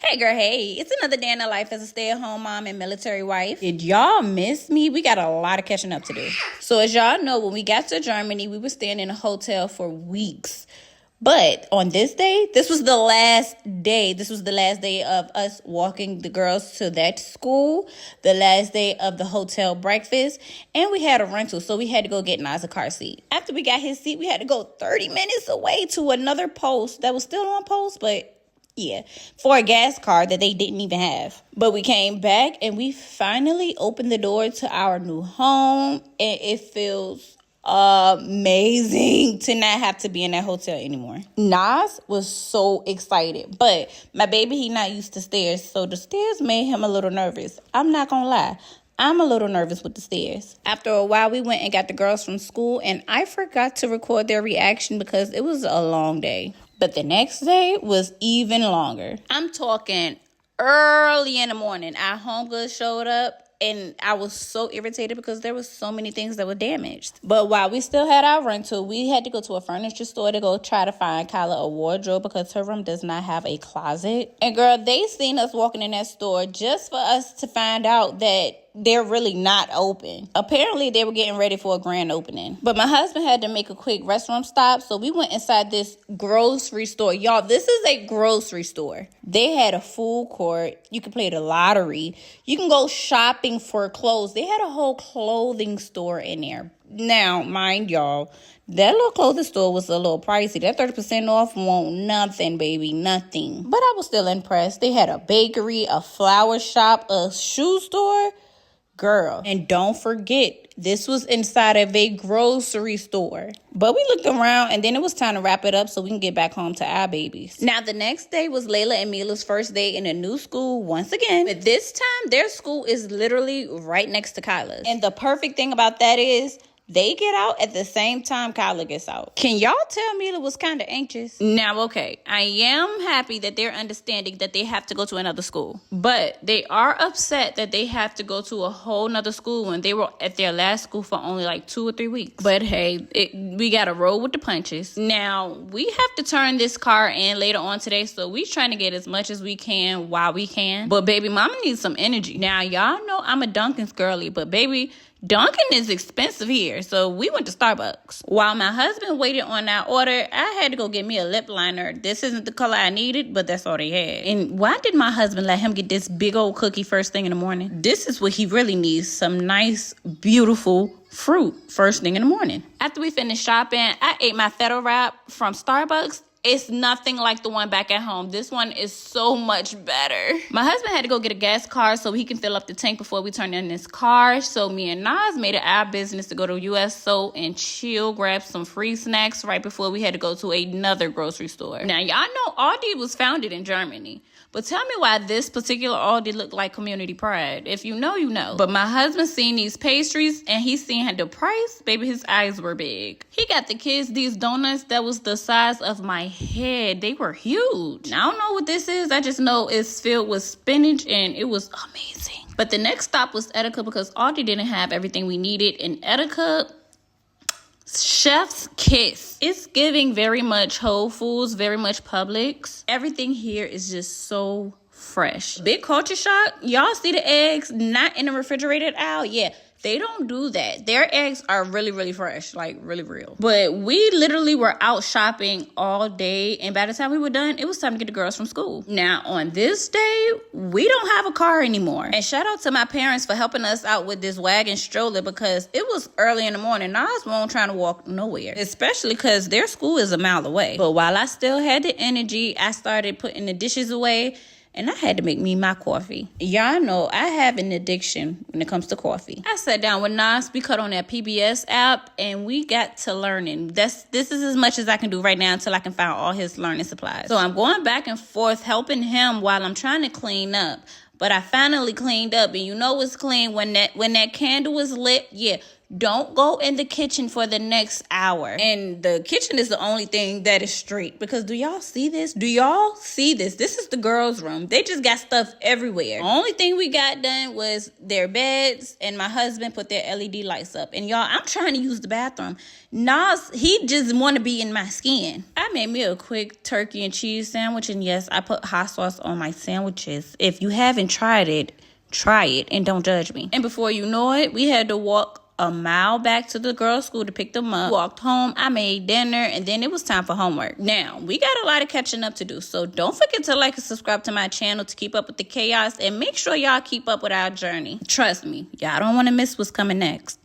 Hey girl, hey, it's another day in the life as a stay-at-home mom and military wife. Did y'all miss me? We got a lot of catching up to do. So as y'all know, when we got to Germany, we were staying in a hotel for weeks. But on this day, this was the last day. This was the last day of us walking the girls to that school, the last day of the hotel breakfast, and we had a rental, so we had to go get Nas a car seat. After we got his seat, we had to go 30 minutes away to another post that was still on post, but yeah, for a gas card that they didn't even have. But we came back and we finally opened the door to our new home, and it feels amazing to not have to be in that hotel anymore. Nas was so excited, but my baby, he not used to stairs, so the stairs made him a little nervous. I'm not gonna lie. I'm a little nervous with the stairs. After a while, we went and got the girls from school, and I forgot to record their reaction because it was a long day. But the next day was even longer. I'm talking early in the morning. Our homegirl showed up, and I was so irritated because there was so many things that were damaged. But while we still had our rental, we had to go to a furniture store to go try to find Kyla a wardrobe because her room does not have a closet. And girl, they seen us walking in that store just for us to find out that they're really not open. Apparently, they were getting ready for a grand opening. But my husband had to make a quick restroom stop, so we went inside this grocery store. Y'all, this is a grocery store. They had a food court. You can play the lottery. You can go shopping for clothes. They had a whole clothing store in there. Now, mind y'all, that little clothing store was a little pricey. That 30% off won't nothing, baby, nothing. But I was still impressed. They had a bakery, a flower shop, a shoe store. Girl, and don't forget, this was inside of a grocery store. But we looked around, and then it was time to wrap it up so we can get back home to our babies. Now, the next day was Layla and Mila's first day in a new school once again. But this time, their school is literally right next to Kyla's. And the perfect thing about that is they get out at the same time Kyla gets out. Can y'all tell Mila was kind of anxious? Now, okay, I am happy that they're understanding that they have to go to another school. But they are upset that they have to go to a whole nother school when they were at their last school for only like 2 or 3 weeks. But hey, we got to roll with the punches. Now, we have to turn this car in later on today, so we trying to get as much as we can while we can. But baby, mama needs some energy. Now, y'all know I'm a Dunkin's girly, but baby, Dunkin' is expensive here, so we went to Starbucks. While my husband waited on our order, I had to go get me a lip liner. This isn't the color I needed, but that's all they had. And why did my husband let him get this big old cookie first thing in the morning? This is what he really needs, some nice, beautiful fruit first thing in the morning. After we finished shopping, I ate my feta wrap from Starbucks. It's nothing like the one back at home. This one is so much better. My husband had to go get a gas card so he can fill up the tank before we turn in this car. So me and Nas made it our business to go to US So and chill, grab some free snacks right before we had to go to another grocery store. Now, y'all know Aldi was founded in Germany. But tell me why this particular Aldi looked like Community Pride. If you know, you know. But my husband seen these pastries and he seen the price. Baby, his eyes were big. He got the kids these donuts that was the size of my head. They were huge. Now, I don't know what this is. I just know it's filled with spinach and it was amazing. But the next stop was Etika because Aldi didn't have everything we needed. And Etika, chef's kiss. It's giving very much Whole Foods, very much Publix. Everything here is just so fresh. Big culture shock. Y'all see the eggs not in the refrigerated aisle? Yeah, they don't do that. Their eggs are really, really fresh, like really real. But we literally were out shopping all day, and by the time we were done, it was time to get the girls from school. Now, on this day, we don't have a car anymore. And shout out to my parents for helping us out with this wagon stroller because it was early in the morning. Nas won't trying to walk nowhere, especially because their school is a mile away. But while I still had the energy, I started putting the dishes away. And I had to make me my coffee. Y'all know I have an addiction when it comes to coffee. I sat down with Nas. We cut on that PBS app, and we got to learning. This is as much as I can do right now until I can find all his learning supplies. So I'm going back and forth helping him while I'm trying to clean up. But I finally cleaned up, and you know it's clean when that candle is lit. Yeah, Don't go in the kitchen for the next hour. And the kitchen is the only thing that is straight. Because do y'all see this? Do y'all see this? This is the girls' room. They just got stuff everywhere. The only thing we got done was their beds, and my husband put their LED lights up. And y'all, I'm trying to use the bathroom. Nas, he just want to be in my skin. I made me a quick turkey and cheese sandwich. And yes, I put hot sauce on my sandwiches. If you haven't tried it, try it and don't judge me. And before you know it, we had to walk a mile back to the girls' school to pick them up. Walked home, I made dinner, and then it was time for homework. Now, we got a lot of catching up to do, so don't forget to like and subscribe to my channel to keep up with the chaos, and make sure y'all keep up with our journey. Trust me, y'all don't want to miss what's coming next.